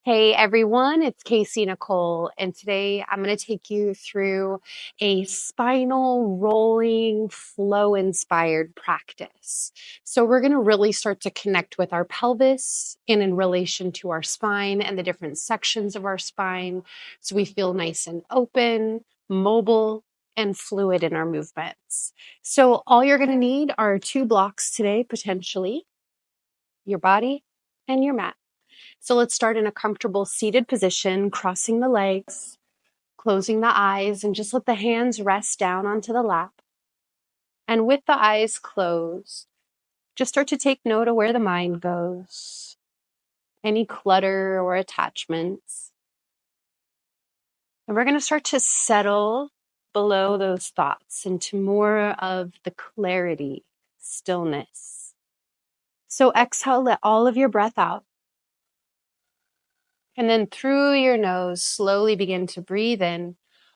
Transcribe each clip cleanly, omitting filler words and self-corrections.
Hey everyone, it's Casey Nicole, and today I'm going to take you through a spinal rolling flow inspired practice. So, we're going to really start to connect with our pelvis and in relation to our spine and the different sections of our spine so we feel nice and open, mobile, and fluid in our movements. So, all you're going to need are two blocks today, potentially your body and your mat. So let's start in a comfortable seated position, crossing the legs, closing the eyes, and just let the hands rest down onto the lap. And with the eyes closed, just start to take note of where the mind goes, any clutter or attachments. And we're going to start to settle below those thoughts into more of the clarity, stillness. So exhale, let all of your breath out. And then through your nose, slowly begin to breathe in,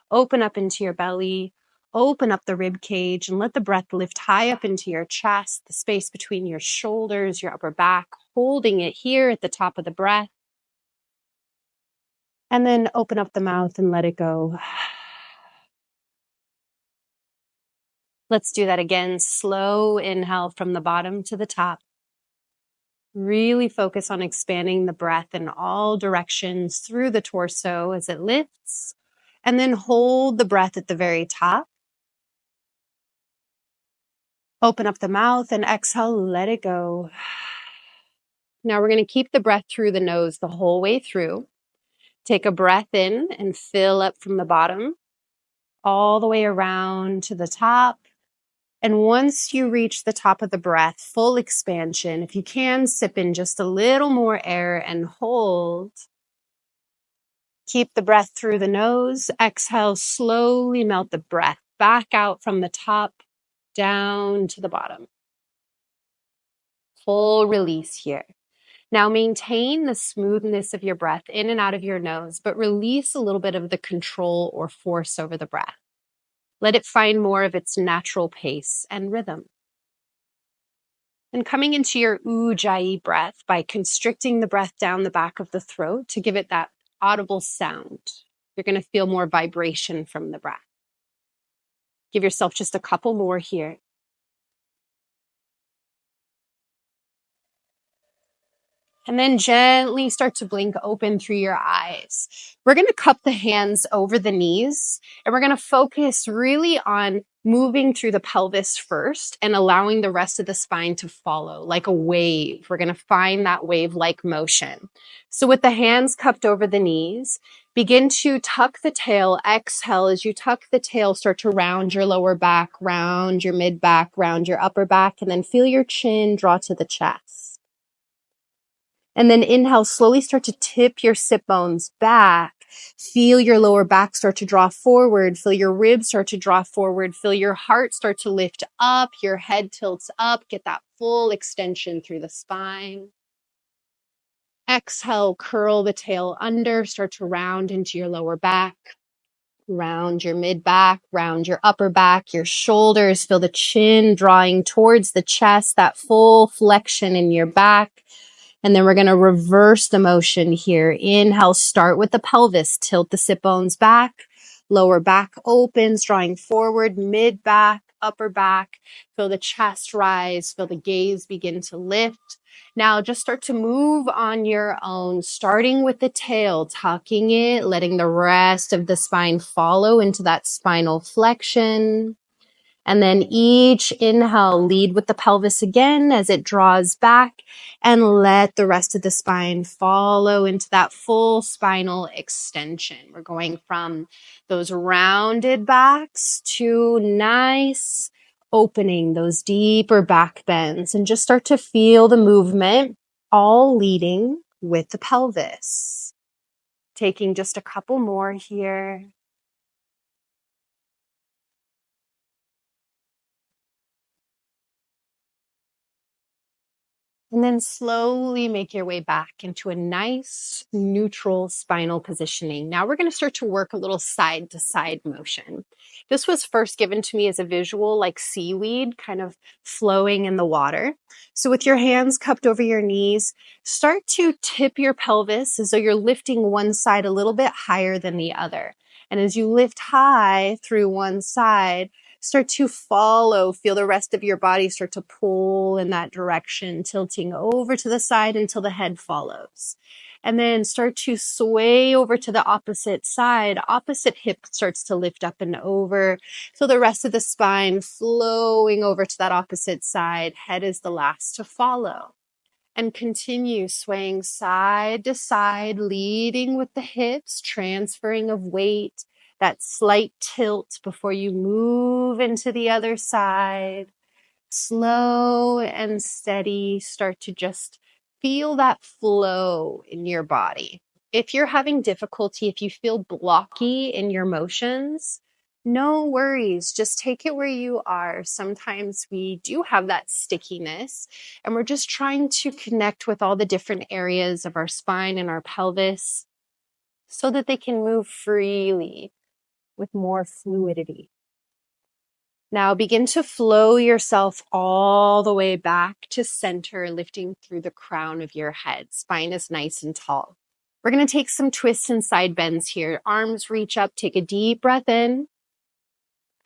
open up into your belly, open up the rib cage, and let the breath lift high up into your chest, the space between your shoulders, your upper back, holding it here at the top of the breath. And then open up the mouth and let it go. Let's do that again. Slow inhale from the bottom to the top. Really focus on expanding the breath in all directions through the torso as it lifts. And then hold the breath at the very top. Open up the mouth and exhale, let it go. Now we're going to keep the breath through the nose the whole way through. Take a breath in and fill up from the bottom all the way around to the top. And once you reach the top of the breath, full expansion, if you can, sip in just a little more air and hold. Keep the breath through the nose. Exhale, slowly melt the breath back out from the top down to the bottom. Full release here. Now maintain the smoothness of your breath in and out of your nose, but release a little bit of the control or force over the breath. Let it find more of its natural pace and rhythm. And coming into your Ujjayi breath by constricting the breath down the back of the throat to give it that audible sound. You're going to feel more vibration from the breath. Give yourself just a couple more here. And then gently start to blink open through your eyes. We're going to cup the hands over the knees, and we're going to focus really on moving through the pelvis first and allowing the rest of the spine to follow like a wave. We're going to find that wave-like motion. So with the hands cupped over the knees, begin to tuck the tail. Exhale as you tuck the tail, start to round your lower back, round your mid back, round your upper back, and then feel your chin draw to the chest. And then inhale, slowly start to tip your sit bones back. Feel your lower back start to draw forward. Feel your ribs start to draw forward. Feel your heart start to lift up. Your head tilts up. Get that full extension through the spine. Exhale, curl the tail under. Start to round into your lower back. Round your mid back, round your upper back, your shoulders. Feel the chin drawing towards the chest, that full flexion in your back. And then we're going to reverse the motion here. Inhale, start with the pelvis. Tilt the sit bones back. Lower back opens, drawing forward. Mid back, upper back. Feel the chest rise. Feel the gaze begin to lift. Now just start to move on your own, starting with the tail, tucking it, letting the rest of the spine follow into that spinal flexion. And then each inhale, lead with the pelvis again as it draws back and let the rest of the spine follow into that full spinal extension. We're going from those rounded backs to nice opening, those deeper back bends, and just start to feel the movement, all leading with the pelvis. Taking just a couple more here. And then slowly make your way back into a nice neutral spinal positioning. Now we're going to start to work a little side to side motion. This was first given to me as a visual, like seaweed kind of flowing in the water. So with your hands cupped over your knees, start to tip your pelvis as though you're lifting one side a little bit higher than the other. And as you lift high through one side, start to follow, feel the rest of your body start to pull in that direction, tilting over to the side until the head follows. And then start to sway over to the opposite side. Opposite hip starts to lift up and over. So the rest of the spine flowing over to that opposite side. Head is the last to follow. And continue swaying side to side, leading with the hips, transferring of weight, that slight tilt before you move into the other side. Slow and steady, start to just feel that flow in your body. If you're having difficulty, if you feel blocky in your motions, no worries. Just take it where you are. Sometimes we do have that stickiness, and we're just trying to connect with all the different areas of our spine and our pelvis so that they can move freely with more fluidity. Now begin to flow yourself all the way back to center, lifting through the crown of your head. Spine is nice and tall. We're going to take some twists and side bends here. Arms reach up, take a deep breath in.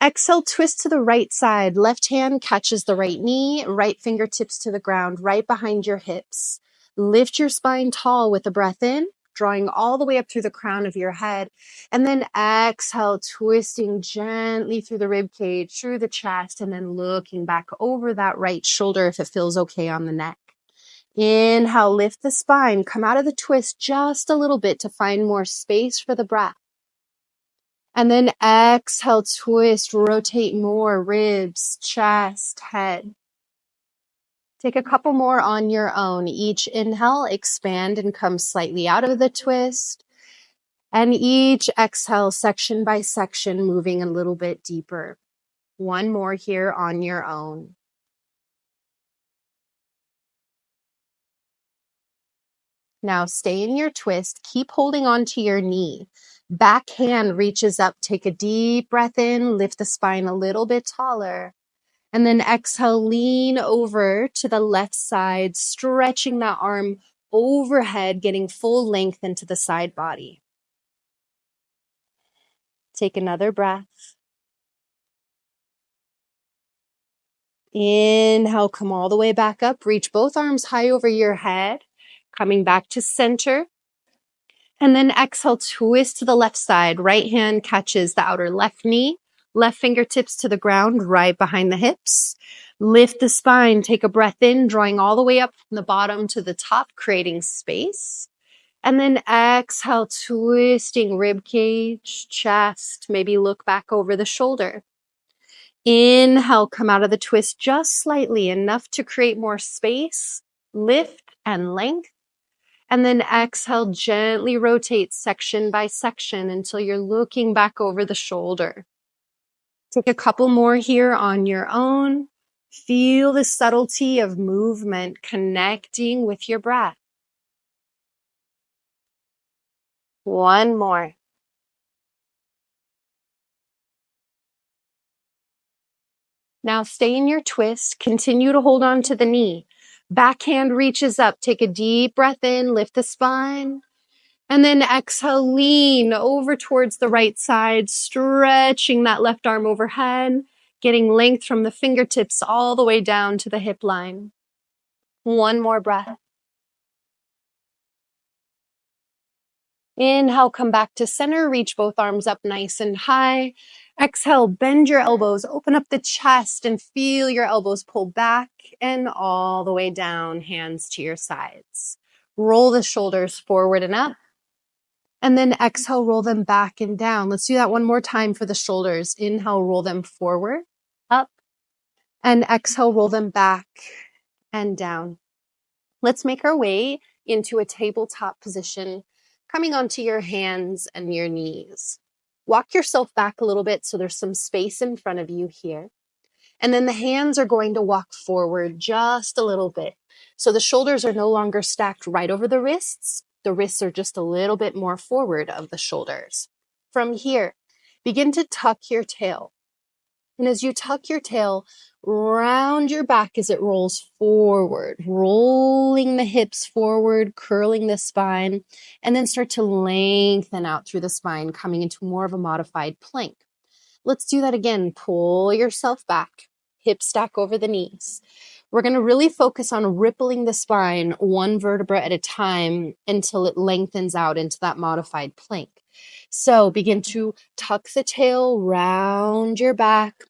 Exhale, twist to the right side. Left hand catches the right knee, right fingertips to the ground, right behind your hips. Lift your spine tall with a breath in, drawing all the way up through the crown of your head. And then exhale, twisting gently through the rib cage, through the chest, and then looking back over that right shoulder if it feels okay on the neck. Inhale, lift the spine, come out of the twist just a little bit to find more space for the breath. And then exhale, twist, rotate more, ribs, chest, head. Take a couple more on your own. Each inhale, expand and come slightly out of the twist. And each exhale, section by section, moving a little bit deeper. One more here on your own. Now stay in your twist. Keep holding on to your knee. Back hand reaches up. Take a deep breath in. Lift the spine a little bit taller. And then exhale, lean over to the left side, stretching that arm overhead, getting full length into the side body. Take another breath. Inhale, come all the way back up. Reach both arms high over your head, coming back to center. And then exhale, twist to the left side. Right hand catches the outer left knee, left fingertips to the ground, right behind the hips. Lift the spine, take a breath in, drawing all the way up from the bottom to the top, creating space. And then exhale, twisting rib cage, chest, maybe look back over the shoulder. Inhale, come out of the twist just slightly, enough to create more space, lift and length. And then exhale, gently rotate section by section until you're looking back over the shoulder. Take a couple more here on your own. Feel the subtlety of movement connecting with your breath. One more. Now stay in your twist. Continue to hold on to the knee. Backhand reaches up. Take a deep breath in. Lift the spine. And then exhale, lean over towards the right side, stretching that left arm overhead, getting length from the fingertips all the way down to the hip line. One more breath. Inhale, come back to center, reach both arms up nice and high. Exhale, bend your elbows, open up the chest and feel your elbows pull back and all the way down, hands to your sides. Roll the shoulders forward and up. And then exhale, roll them back and down. Let's do that one more time for the shoulders. Inhale, roll them forward, up, and exhale, roll them back and down. Let's make our way into a tabletop position, coming onto your hands and your knees. Walk yourself back a little bit so there's some space in front of you here. And then the hands are going to walk forward just a little bit. So the shoulders are no longer stacked right over the wrists. The wrists are just a little bit more forward of the shoulders. From here, begin to tuck your tail. And as you tuck your tail, round your back as it rolls forward, rolling the hips forward, curling the spine, and then start to lengthen out through the spine, coming into more of a modified plank. Let's do that again. Pull yourself back, hip stack over the knees. We're going to really focus on rippling the spine one vertebra at a time until it lengthens out into that modified plank. So begin to tuck the tail, round your back,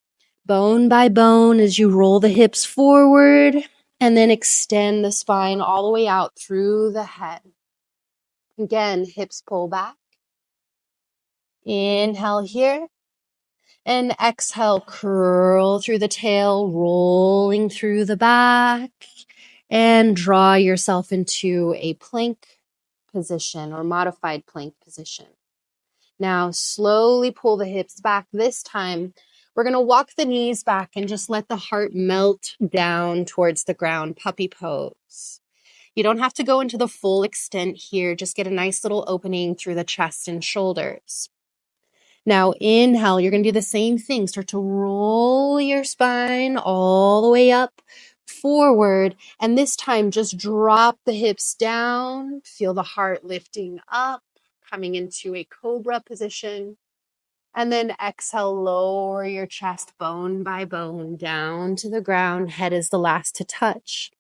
bone by bone as you roll the hips forward, and then extend the spine all the way out through the head. Again, hips pull back. Inhale here. And exhale, curl through the tail, rolling through the back, and draw yourself into a plank position or modified plank position. Now, slowly pull the hips back. This time, we're going to walk the knees back and just let the heart melt down towards the ground, puppy pose. You don't have to go into the full extent here. Just get a nice little opening through the chest and shoulders. Now inhale, you're going to do the same thing. Start to roll your spine all the way up, forward. And this time, just drop the hips down. Feel the heart lifting up, coming into a cobra position. And then exhale, lower your chest bone by bone down to the ground. Head is the last to touch.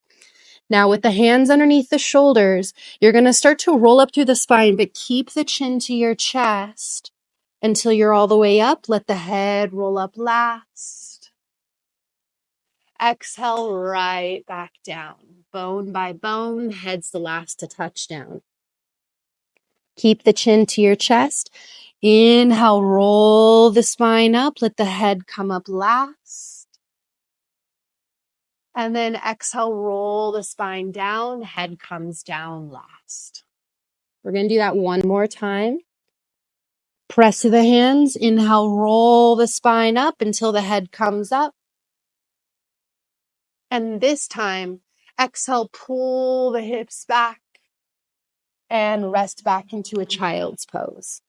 Now with the hands underneath the shoulders, you're going to start to roll up through the spine, but keep the chin to your chest until you're all the way up. Let the head roll up last. Exhale, right back down. Bone by bone, head's the last to touch down. Keep the chin to your chest. Inhale, roll the spine up. Let the head come up last. And then exhale, roll the spine down. Head comes down last. We're going to do that one more time. Press to the hands. Inhale, roll the spine up until the head comes up. And this time, exhale, pull the hips back and rest back into a child's pose.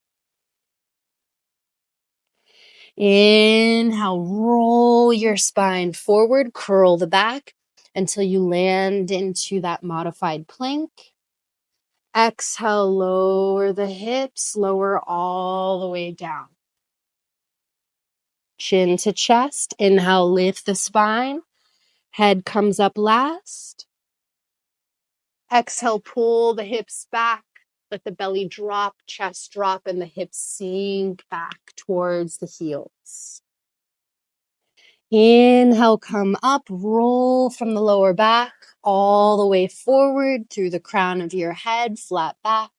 Inhale, roll your spine forward, curl the back until you land into that modified plank. Exhale, lower the hips, lower all the way down. Chin to chest. Inhale, lift the spine. Head comes up last. Exhale, pull the hips back. Let the belly drop, chest drop, and the hips sink back towards the heels. Inhale, come up, roll from the lower back all the way forward through the crown of your head, flat back.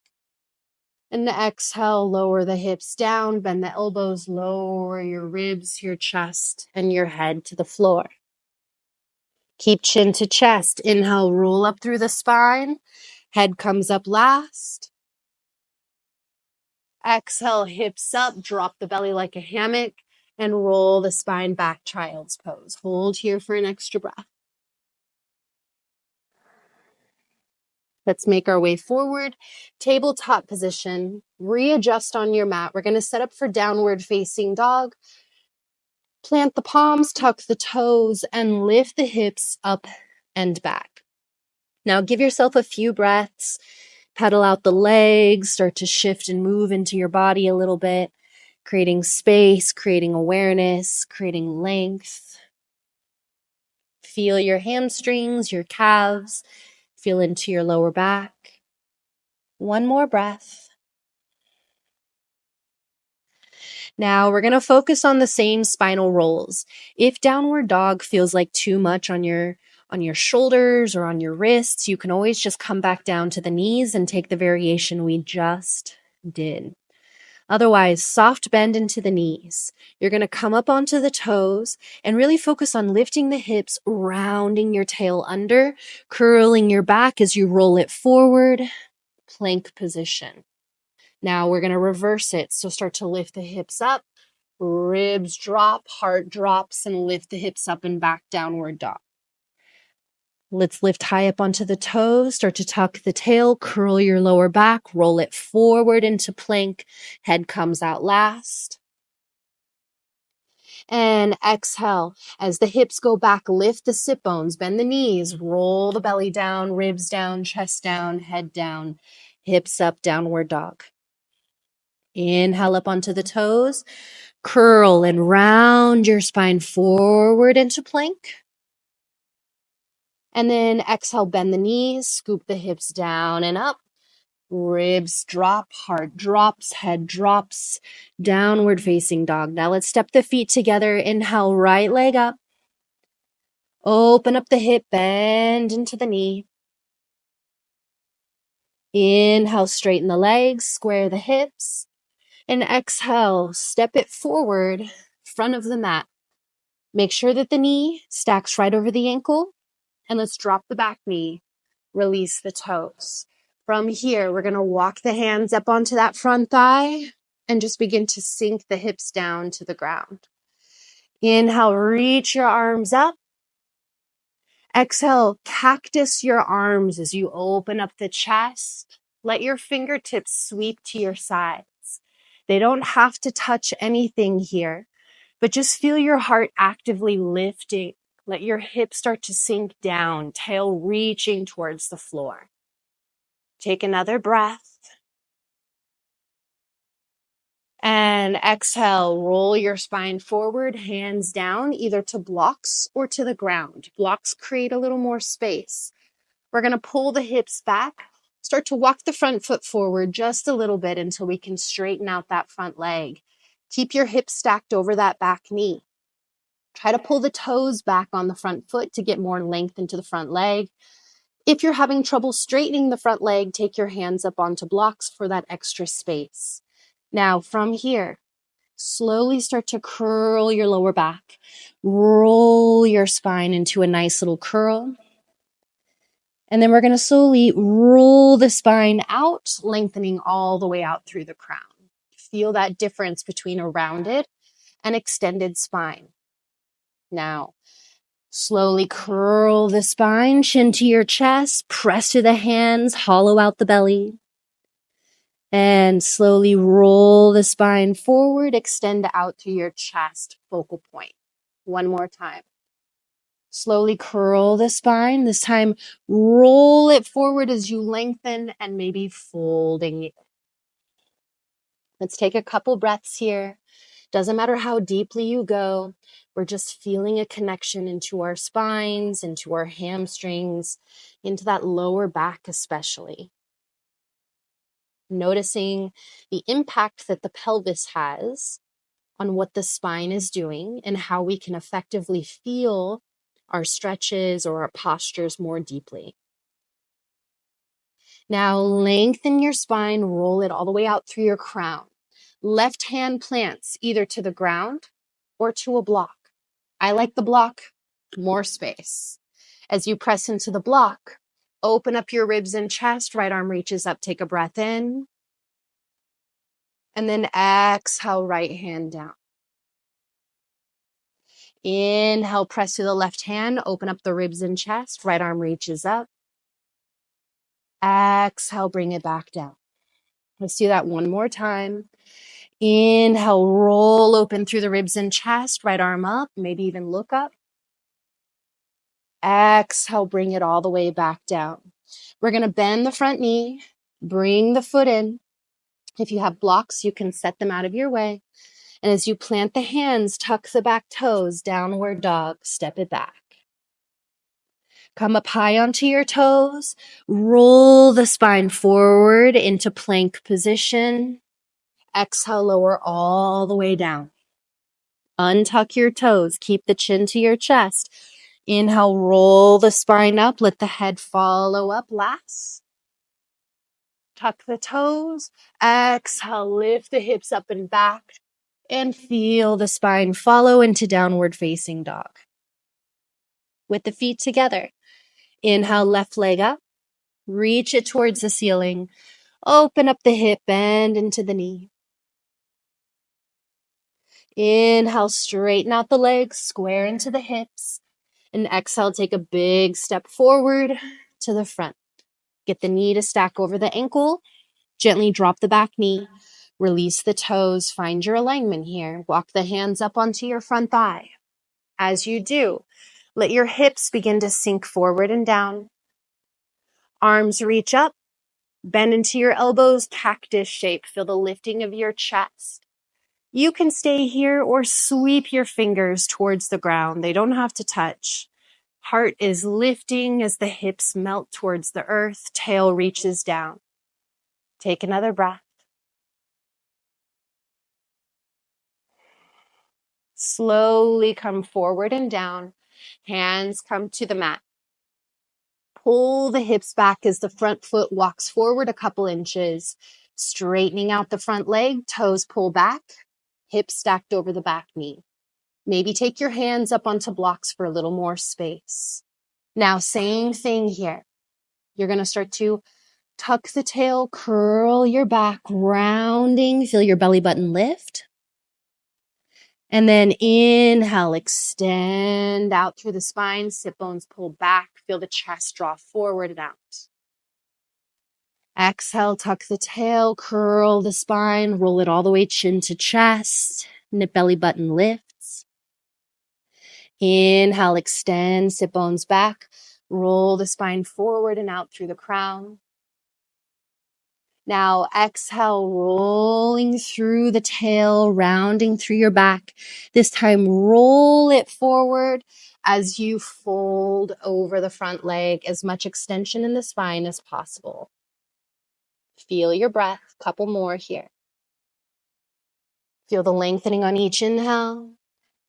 And exhale, lower the hips down, bend the elbows, lower your ribs, your chest, and your head to the floor. Keep chin to chest. Inhale, roll up through the spine. Head comes up last. Exhale, hips up, drop the belly like a hammock, and roll the spine back, child's pose. Hold here for an extra breath. Let's make our way forward. Tabletop position. Readjust on your mat. We're going to set up for downward facing dog. Plant the palms, tuck the toes, and lift the hips up and back. Now give yourself a few breaths. Pedal out the legs. Start to shift and move into your body a little bit, creating space, creating awareness, creating length. Feel your hamstrings, your calves. Feel into your lower back. One more breath. Now we're going to focus on the same spinal rolls. If downward dog feels like too much on your shoulders or on your wrists, you can always just come back down to the knees and take the variation we just did. Otherwise, soft bend into the knees. You're going to come up onto the toes and really focus on lifting the hips, rounding your tail under, curling your back as you roll it forward, plank position. Now we're going to reverse it. So start to lift the hips up, ribs drop, heart drops, and lift the hips up and back, downward dog. Let's lift high up onto the toes, start to tuck the tail, curl your lower back, roll it forward into plank, head comes out last. And exhale, as the hips go back, lift the sit bones, bend the knees, roll the belly down, ribs down, chest down, head down, hips up, downward dog. Inhale up onto the toes, curl and round your spine forward into plank. And then exhale, bend the knees, scoop the hips down and up. Ribs drop, heart drops, head drops, downward facing dog. Now let's step the feet together. Inhale, right leg up. Open up the hip, bend into the knee. Inhale, straighten the legs, square the hips. And exhale, step it forward, front of the mat. Make sure that the knee stacks right over the ankle. And let's drop the back knee, release the toes. From here, we're going to walk the hands up onto that front thigh and just begin to sink the hips down to the ground. Inhale, reach your arms up. Exhale, cactus your arms as you open up the chest. Let your fingertips sweep to your sides. They don't have to touch anything here, but just feel your heart actively lifting. Let your hips start to sink down, tail reaching towards the floor. Take another breath. And exhale, roll your spine forward, hands down, either to blocks or to the ground. Blocks create a little more space. We're going to pull the hips back, start to walk the front foot forward just a little bit until we can straighten out that front leg. Keep your hips stacked over that back knee. Try to pull the toes back on the front foot to get more length into the front leg. If you're having trouble straightening the front leg, take your hands up onto blocks for that extra space. Now, from here, slowly start to curl your lower back. Roll your spine into a nice little curl. And then we're going to slowly roll the spine out, lengthening all the way out through the crown. Feel that difference between a rounded and extended spine. Now, slowly curl the spine, chin to your chest, press to the hands, hollow out the belly. And slowly roll the spine forward, extend out to your chest, focal point. One more time. Slowly curl the spine. This time, roll it forward as you lengthen and maybe folding it. Let's take a couple breaths here. Doesn't matter how deeply you go. We're just feeling a connection into our spines, into our hamstrings, into that lower back especially. Noticing the impact that the pelvis has on what the spine is doing and how we can effectively feel our stretches or our postures more deeply. Now lengthen your spine, roll it all the way out through your crown. Left hand plants either to the ground or to a block. I like the block, more space. As you press into the block, open up your ribs and chest, right arm reaches up, take a breath in. And then exhale, right hand down. Inhale, press to the left hand, open up the ribs and chest, right arm reaches up. Exhale, bring it back down. Let's do that one more time. Inhale, roll open through the ribs and chest, right arm up, maybe even look up. Exhale, bring it all the way back down. We're going to bend the front knee, bring the foot in. If you have blocks, you can set them out of your way. And as you plant the hands, tuck the back toes, downward dog, step it back. Come up high onto your toes, roll the spine forward into plank position. Exhale, lower all the way down. Untuck your toes, keep the chin to your chest. Inhale, roll the spine up, let the head follow up last. Tuck the toes. Exhale, lift the hips up and back. And feel the spine follow into downward facing dog. With the feet together. Inhale, left leg up. Reach it towards the ceiling. Open up the hip, bend into the knee. Inhale, straighten out the legs, square into the hips. And exhale, take a big step forward to the front. Get the knee to stack over the ankle. Gently drop the back knee. Release the toes. Find your alignment here. Walk the hands up onto your front thigh. As you do, let your hips begin to sink forward and down. Arms reach up. Bend into your elbows, cactus shape. Feel the lifting of your chest. You can stay here or sweep your fingers towards the ground. They don't have to touch. Heart is lifting as the hips melt towards the earth. Tail reaches down. Take another breath. Slowly come forward and down. Hands come to the mat. Pull the hips back as the front foot walks forward a couple inches. Straightening out the front leg, toes pull back, hips stacked over the back knee. Maybe take your hands up onto blocks for a little more space. Now, same thing here. You're going to start to tuck the tail, curl your back, rounding, feel your belly button lift. And then inhale, extend out through the spine, sit bones pull back, feel the chest draw forward and out. Exhale, tuck the tail, curl the spine, roll it all the way chin to chest, belly button lifts. Inhale, extend, sit bones back, roll the spine forward and out through the crown. Now exhale, rolling through the tail, rounding through your back. This time, roll it forward as you fold over the front leg, as much extension in the spine as possible. Feel your breath, couple more here. Feel the lengthening on each inhale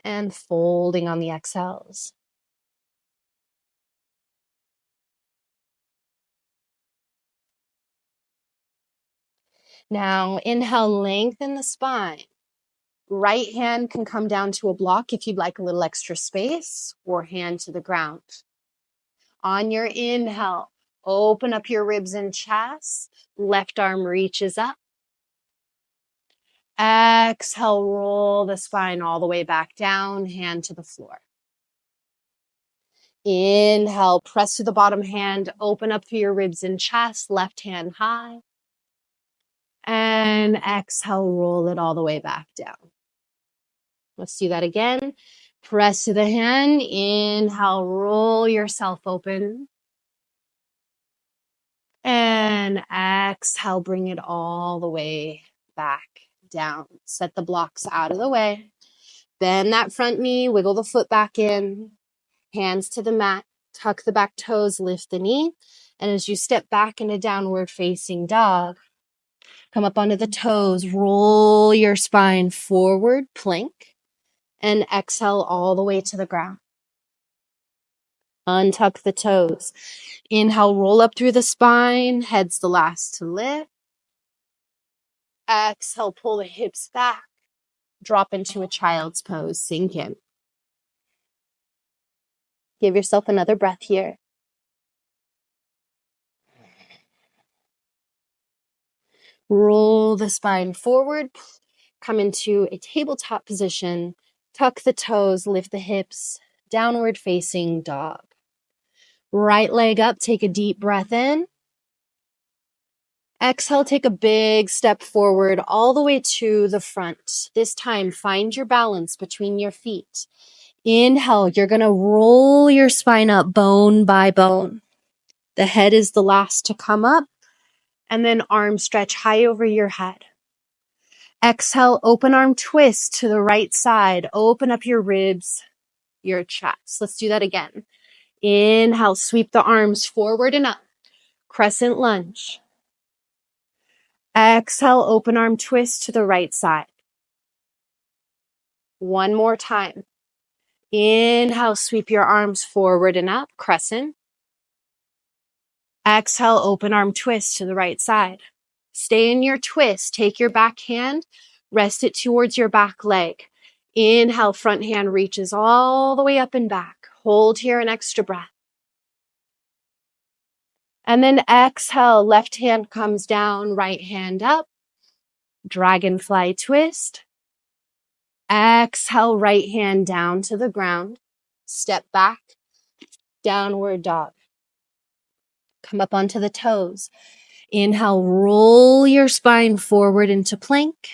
and folding on the exhales. Now inhale, lengthen the spine. Right hand can come down to a block if you'd like a little extra space, or hand to the ground. On your inhale, open up your ribs and chest. Left arm reaches up. Exhale, roll the spine all the way back down, hand to the floor. Inhale, press to the bottom hand, open up through your ribs and chest, left hand high. And exhale, roll it all the way back down. Let's do that again. Press to the hand. Inhale, roll yourself open. And exhale, bring it all the way back down. Set the blocks out of the way. Bend that front knee, wiggle the foot back in. Hands to the mat, tuck the back toes, lift the knee. And as you step back into downward facing dog, come up onto the toes, roll your spine forward, plank. And exhale all the way to the ground. Untuck the toes. Inhale, roll up through the spine. Head's the last to lift. Exhale, pull the hips back. Drop into a child's pose. Sink in. Give yourself another breath here. Roll the spine forward. Come into a tabletop position. Tuck the toes, lift the hips. Downward facing dog. Right leg up, take a deep breath in. Exhale, take a big step forward all the way to the front. This time, find your balance between your feet. Inhale, you're going to roll your spine up bone by bone. The head is the last to come up, and then arms stretch high over your head. Exhale, open arm twist to the right side. Open up your ribs, your chest. Let's do that again. Inhale, sweep the arms forward and up. Crescent lunge. Exhale, open arm twist to the right side. One more time. Inhale, sweep your arms forward and up, crescent. Exhale, open arm twist to the right side. Stay in your twist. Take your back hand, rest it towards your back leg. Inhale, front hand reaches all the way up and back. Hold here an extra breath. And then exhale, left hand comes down, right hand up. Dragonfly twist. Exhale, right hand down to the ground. Step back. downward dog. Come up onto the toes. Inhale, roll your spine forward into plank.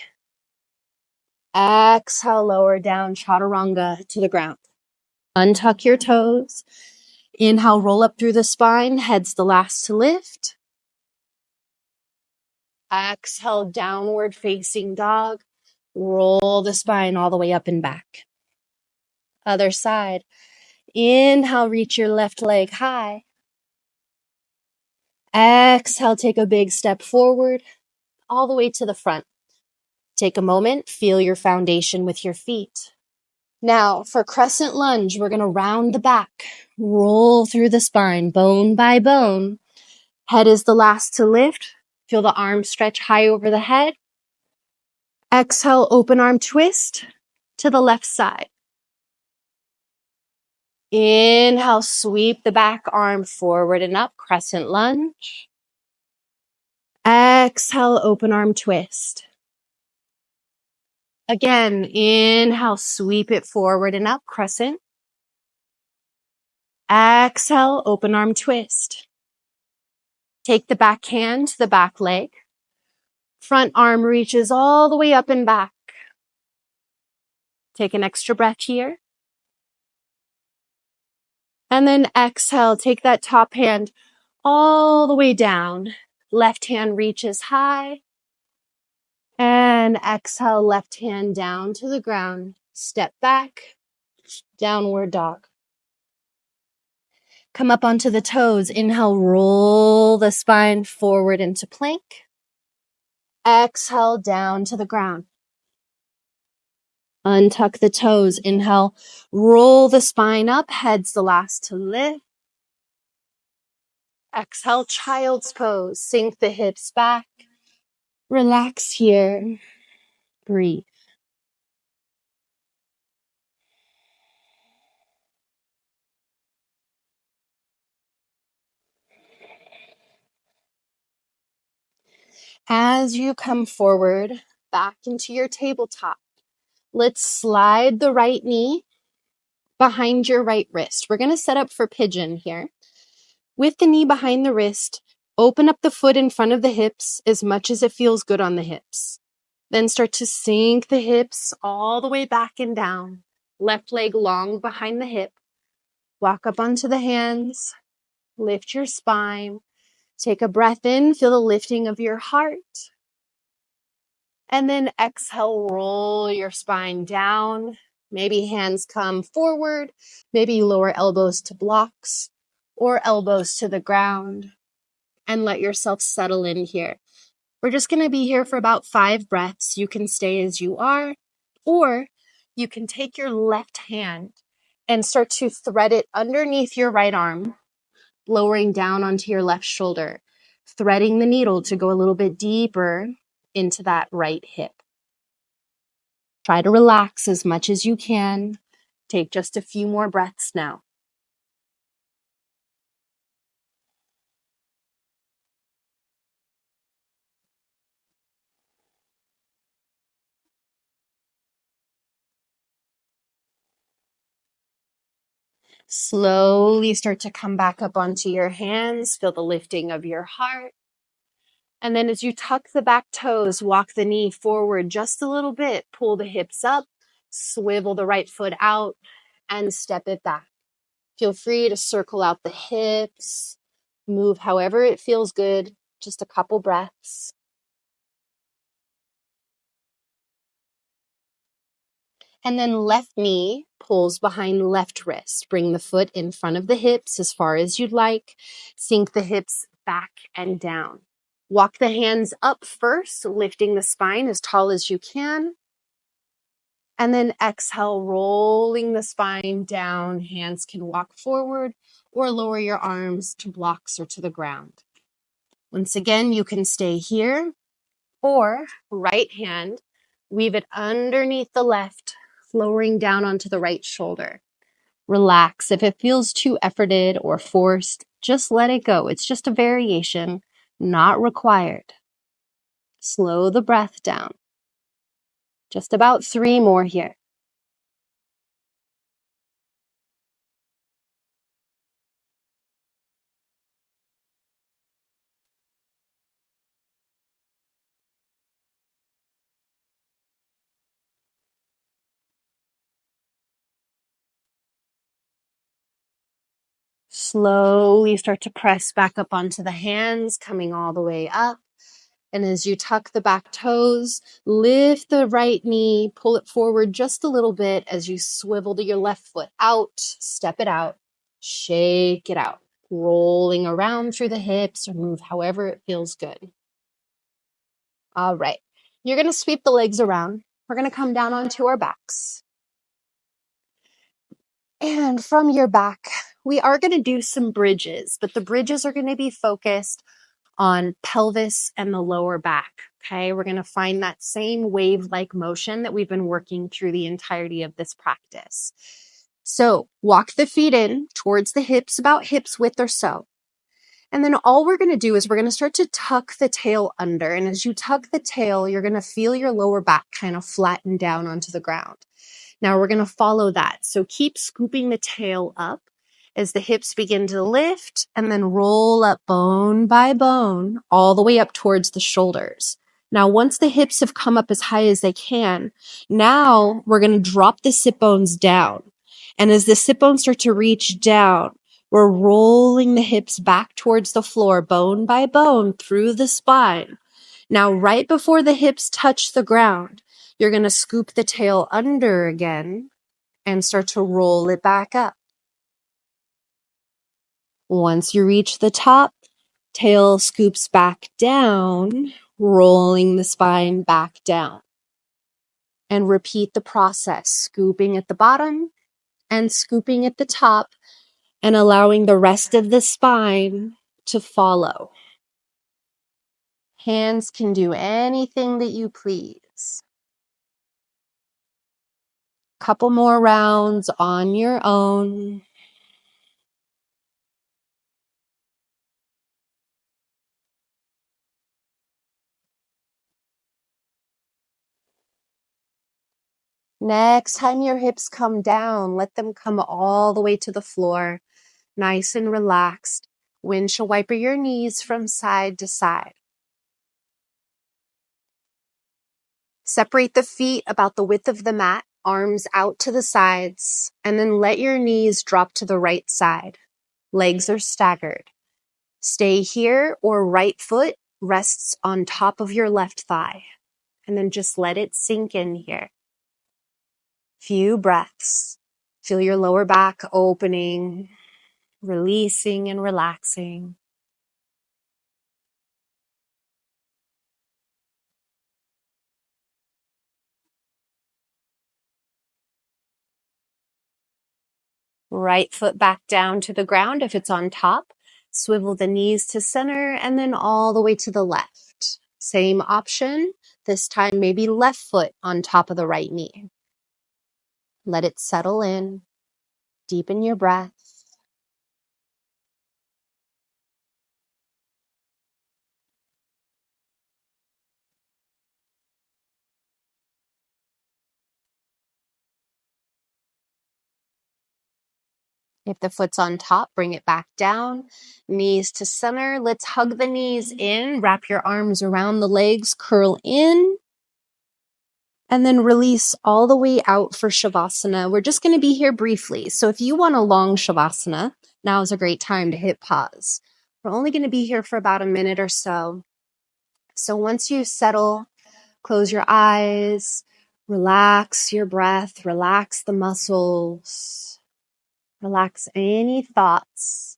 Exhale, lower down, chaturanga to the ground. Untuck your toes. Inhale, roll up through the spine. Head's the last to lift. Exhale, downward facing dog. Roll the spine all the way up and back. Other side. Inhale, reach your left leg high. Exhale, take a big step forward, all the way to the front. Take a moment, feel your foundation with your feet. Now, for crescent lunge, we're going to round the back, roll through the spine, bone by bone. Head is the last to lift. Feel the arms stretch high over the head. Exhale, open arm twist to the left side. Inhale, sweep the back arm forward and up, crescent lunge. Exhale, open arm twist. Again, inhale, sweep it forward and up, crescent. Exhale, open arm twist. Take the back hand to the back leg. Front arm reaches all the way up and back. Take an extra breath here. And then exhale, take that top hand all the way down. Left hand reaches high. And exhale, left hand down to the ground. Step back, downward dog. Come up onto the toes. Inhale, roll the spine forward into plank. Exhale, down to the ground. Untuck the toes. Inhale, roll the spine up. Head's the last to lift. Exhale, child's pose. Sink the hips back. Relax here. Breathe. As you come forward, back into your tabletop, let's slide the right knee behind your right wrist. We're going to set up for pigeon here. With the knee behind the wrist, open up the foot in front of the hips as much as it feels good on the hips. Then start to sink the hips all the way back and down. Left leg long behind the hip. Walk up onto the hands. Lift your spine. Take a breath in. Feel the lifting of your heart. And then exhale, roll your spine down. Maybe hands come forward. Maybe you lower elbows to blocks or elbows to the ground. And let yourself settle in here. We're just going to be here for about 5 breaths. You can stay as you are, or you can take your left hand and start to thread it underneath your right arm, lowering down onto your left shoulder, threading the needle to go a little bit deeper into that right hip. Try to relax as much as you can. Take just a few more breaths now. Slowly start to come back up onto your hands. Feel the lifting of your heart. And then as you tuck the back toes, walk the knee forward just a little bit. Pull the hips up, swivel the right foot out, and step it back. Feel free to circle out the hips. Move however it feels good. Just a couple breaths. And then left knee pulls behind left wrist. Bring the foot in front of the hips as far as you'd like. Sink the hips back and down. Walk the hands up first, lifting the spine as tall as you can. And then exhale, rolling the spine down. Hands can walk forward or lower your arms to blocks or to the ground. Once again, you can stay here or right hand, weave it underneath the left, lowering down onto the right shoulder. Relax. If it feels too efforted or forced, just let it go. It's just a variation, not required. Slow the breath down. Just about 3 more here. Slowly start to press back up onto the hands, coming all the way up. And as you tuck the back toes, lift the right knee, pull it forward just a little bit as you swivel to your left foot out, step it out, shake it out, rolling around through the hips or move however it feels good. All right. You're going to sweep the legs around. We're going to come down onto our backs. And from your back, we are going to do some bridges, but the bridges are going to be focused on pelvis and the lower back. Okay, we're going to find that same wave-like motion that we've been working through the entirety of this practice. So walk the feet in towards the hips, about hips width or so. And then all we're going to do is we're going to start to tuck the tail under. And as you tuck the tail, you're going to feel your lower back kind of flatten down onto the ground. Now we're going to follow that. So keep scooping the tail up as the hips begin to lift and then roll up bone by bone all the way up towards the shoulders. Now, once the hips have come up as high as they can, now we're going to drop the sit bones down. And as the sit bones start to reach down, we're rolling the hips back towards the floor, bone by bone through the spine. Now, right before the hips touch the ground, you're going to scoop the tail under again and start to roll it back up. Once you reach the top, tail scoops back down, rolling the spine back down. And repeat the process, scooping at the bottom and scooping at the top and allowing the rest of the spine to follow. Hands can do anything that you please. Couple more rounds on your own. Next time your hips come down, let them come all the way to the floor, nice and relaxed. Windshield wiper your knees from side to side. Separate the feet about the width of the mat, arms out to the sides, and then let your knees drop to the right side. Legs are staggered. Stay here, or right foot rests on top of your left thigh. And then just let it sink in here. Few breaths. Feel your lower back opening, releasing and relaxing. Right foot back down to the ground if it's on top. Swivel the knees to center and then all the way to the left. Same option. This time maybe left foot on top of the right knee. Let it settle in. Deepen your breath. If the foot's on top, bring it back down. Knees to center. Let's hug the knees in. Wrap your arms around the legs. Curl in. And then release all the way out for Shavasana. We're just going to be here briefly. So if you want a long Shavasana, now is a great time to hit pause. We're only going to be here for about a minute or so. So once you settle, close your eyes, relax your breath, relax the muscles, relax any thoughts,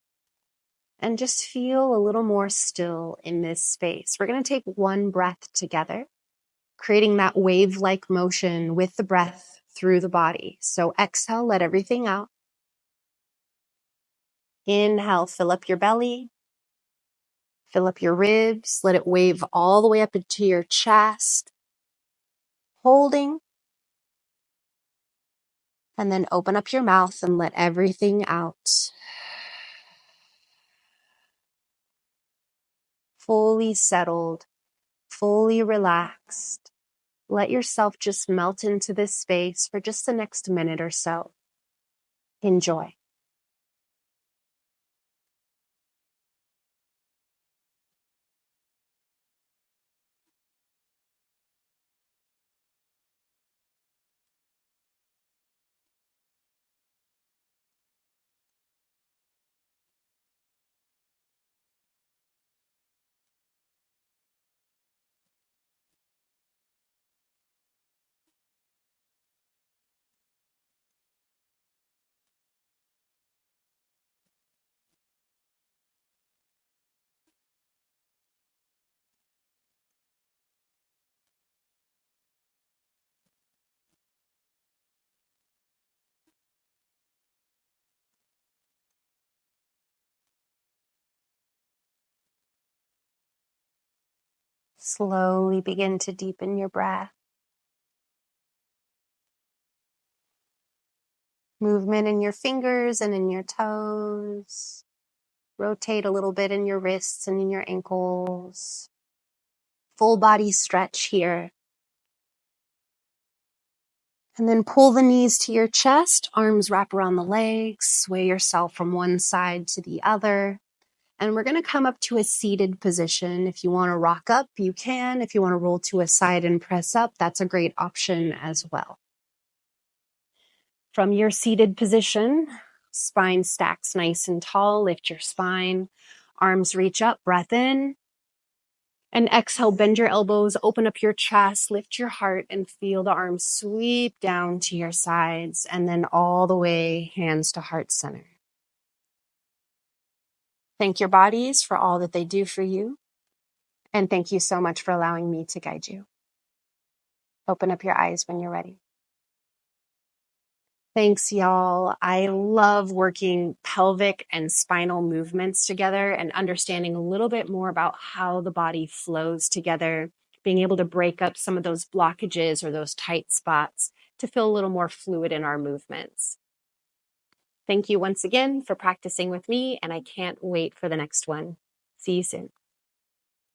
and just feel a little more still in this space. We're going to take one breath together, creating that wave-like motion with the breath through the body. So exhale, let everything out. Inhale, fill up your belly, fill up your ribs, let it wave all the way up into your chest, holding, and then open up your mouth and let everything out. Fully settled, fully relaxed. Let yourself just melt into this space for just the next minute or so. Enjoy. Slowly begin to deepen your breath. Movement in your fingers and in your toes. Rotate a little bit in your wrists and in your ankles. Full body stretch here. And then pull the knees to your chest, arms wrap around the legs, sway yourself from one side to the other. And we're going to come up to a seated position. If you want to rock up, you can. If you want to roll to a side and press up, that's a great option as well. From your seated position, spine stacks nice and tall. Lift your spine, arms reach up, breath in. And exhale, bend your elbows, open up your chest, lift your heart, and feel the arms sweep down to your sides, and then all the way, hands to heart center. Thank your bodies for all that they do for you, and thank you so much for allowing me to guide you. Open up your eyes when you're ready. Thanks, y'all. I love working pelvic and spinal movements together and understanding a little bit more about how the body flows together, being able to break up some of those blockages or those tight spots to feel a little more fluid in our movements. Thank you once again for practicing with me, and I can't wait for the next one. See you soon.